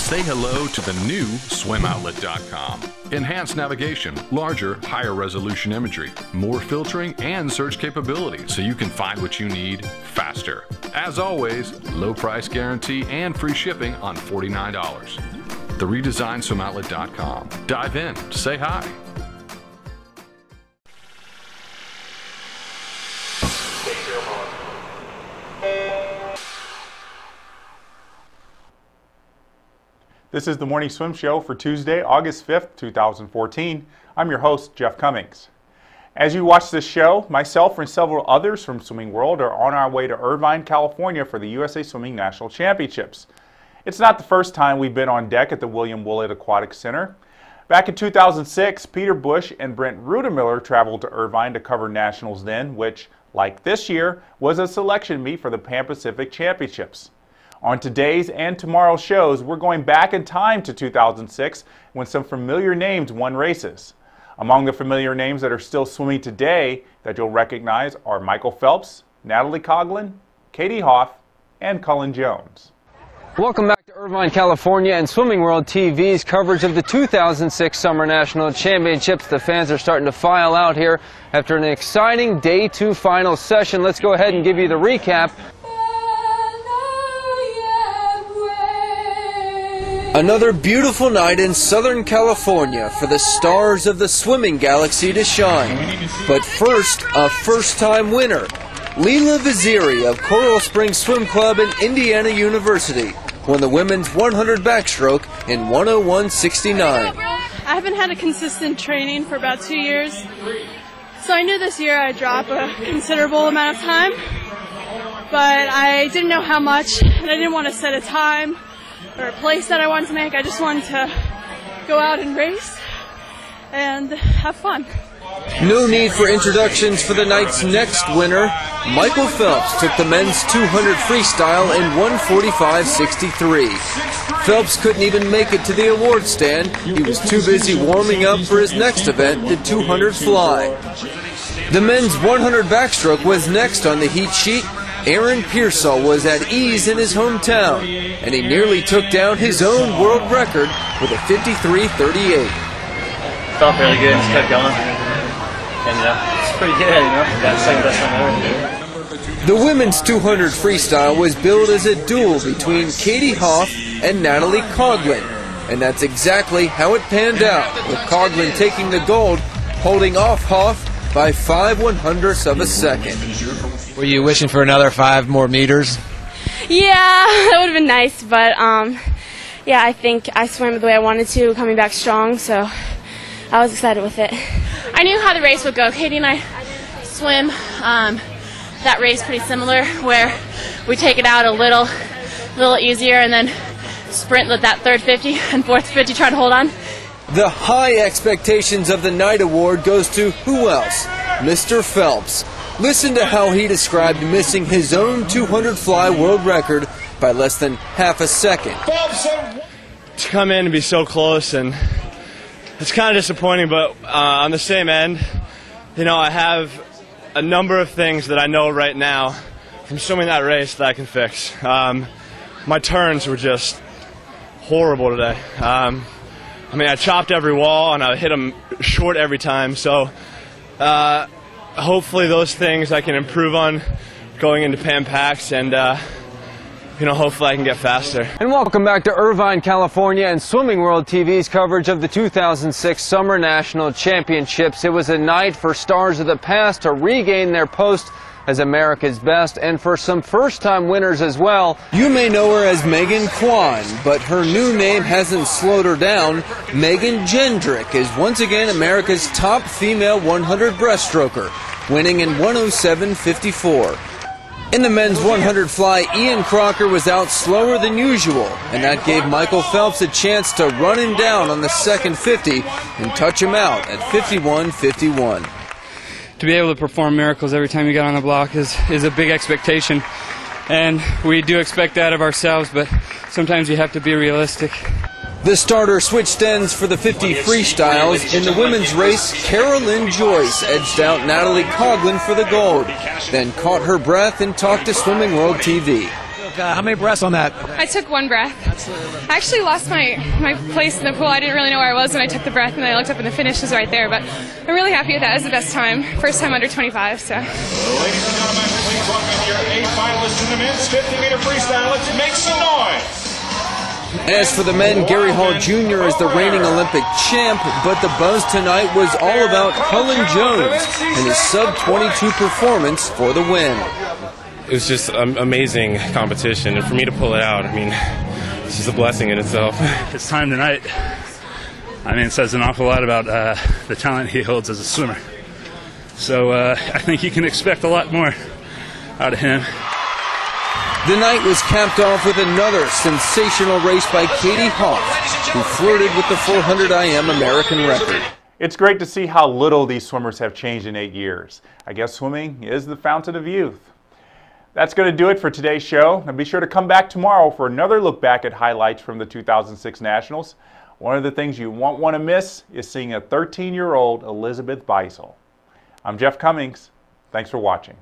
say hello to the new SwimOutlet.com. Enhanced navigation, larger, higher resolution imagery, more filtering and search capabilities so you can find what you need faster. As always, low price guarantee and free shipping on $49. The redesigned SwimOutlet.com. Dive in, say hi. This is the Morning Swim Show for Tuesday, August 5th, 2014. I'm your host, Jeff Cummings. As you watch this show, myself and several others from Swimming World are on our way to Irvine, California for the USA Swimming National Championships. It's not the first time we've been on deck at the William Willett Aquatic Center. Back in 2006, Peter Bush and Brent Rudemiller traveled to Irvine to cover nationals then, which, like this year, was a selection meet for the Pan Pacific Championships. On today's and tomorrow's shows, we're going back in time to 2006 when some familiar names won races. Among the familiar names that are still swimming today that you'll recognize are Michael Phelps, Natalie Coughlin, Katie Hoff, and Cullen Jones. Welcome back to Irvine, California, and Swimming World TV's coverage of the 2006 Summer National Championships. The fans are starting to file out here after an exciting Day 2 final session. Let's go ahead and give you the recap. Another beautiful night in Southern California for the stars of the swimming galaxy to shine. But first, a first-time winner. Leela Vaziri of Coral Springs Swim Club and Indiana University won the women's 100 backstroke in 101.69. I haven't had a consistent training for about 2 years, so I knew this year I'd drop a considerable amount of time, but I didn't know how much, and I didn't want to set a time or a place that I wanted to make. I just wanted to go out and race and have fun. No need for introductions for the night's next winner. Michael Phelps took the men's 200 freestyle in 1:45.63. Phelps couldn't even make it to the award stand. He was too busy warming up for his next event, the 200 fly. The men's 100 backstroke was next on the heat sheet. Aaron Pearsall was at ease in his hometown, and he nearly took down his own world record with a 53.38. Felt really good, just kept going, and it's pretty good, got the second best time ever. The women's 200 freestyle was billed as a duel between Katie Hoff and Natalie Coughlin, and that's exactly how it panned out, with Coughlin taking the gold, holding off Hoff by 5/100ths of a second. Were you wishing for another 5 more meters? Yeah, that would have been nice, but yeah, I think I swam the way I wanted to, coming back strong, so I was excited with it. I knew how the race would go. Katie and I swim that race pretty similar, where we take it out a little easier and then sprint with that third 50 and fourth 50, try to hold on. The high expectations of the night award goes to who else? Mr. Phelps. Listen to how he described missing his own 200 fly world record by less than half a second. To come in and be so close, and it's kind of disappointing, but on the same end, I have a number of things that I know right now from swimming that race that I can fix. My turns were just horrible today. I chopped every wall and I hit them short every time, so hopefully those things I can improve on going into Pan Pacs, and hopefully I can get faster. And welcome back to Irvine, California, and Swimming World TV's coverage of the 2006 Summer National Championships. It was a night for stars of the past to regain their post as America's best, and for some first-time winners as well. You may know her as Megan Kwan, but her new name hasn't slowed her down. Megan Jendrick is once again America's top female 100 breaststroker, winning in 107.54. In the men's 100 fly, Ian Crocker was out slower than usual, and that gave Michael Phelps a chance to run him down on the second 50 and touch him out at 51.51. To be able to perform miracles every time you get on the block is a big expectation, and we do expect that of ourselves, but sometimes you have to be realistic. The starter switched ends for the 50 freestyles. In the women's race, Carolyn Joyce edged out Natalie Coughlin for the gold, then caught her breath and talked to Swimming World TV. How many breaths on that? I took one breath. I actually lost my place in the pool. I didn't really know where I was when I took the breath, and then I looked up and the finish was right there. But I'm really happy with that. It was the best time. First time under 25, so. Ladies and gentlemen, please welcome your 8 finalists in the men's 50-meter freestyle. Let's make some noise. As for the men, Gary Hall Jr. is the reigning Olympic champ, but the buzz tonight was all about Cullen Jones and his sub-22 performance for the win. It was just an amazing competition, and for me to pull it out, I mean, it's just a blessing in itself. His time tonight, I mean, it says an awful lot about the talent he holds as a swimmer. So I think you can expect a lot more out of him. The night was capped off with another sensational race by Katie Hoff, who flirted with the 400 IM American record. It's great to see how little these swimmers have changed in 8 years. I guess swimming is the fountain of youth. That's going to do it for today's show. And be sure to come back tomorrow for another look back at highlights from the 2006 Nationals. One of the things you won't want to miss is seeing a 13-year-old Elizabeth Beisel. I'm Jeff Cummings. Thanks for watching.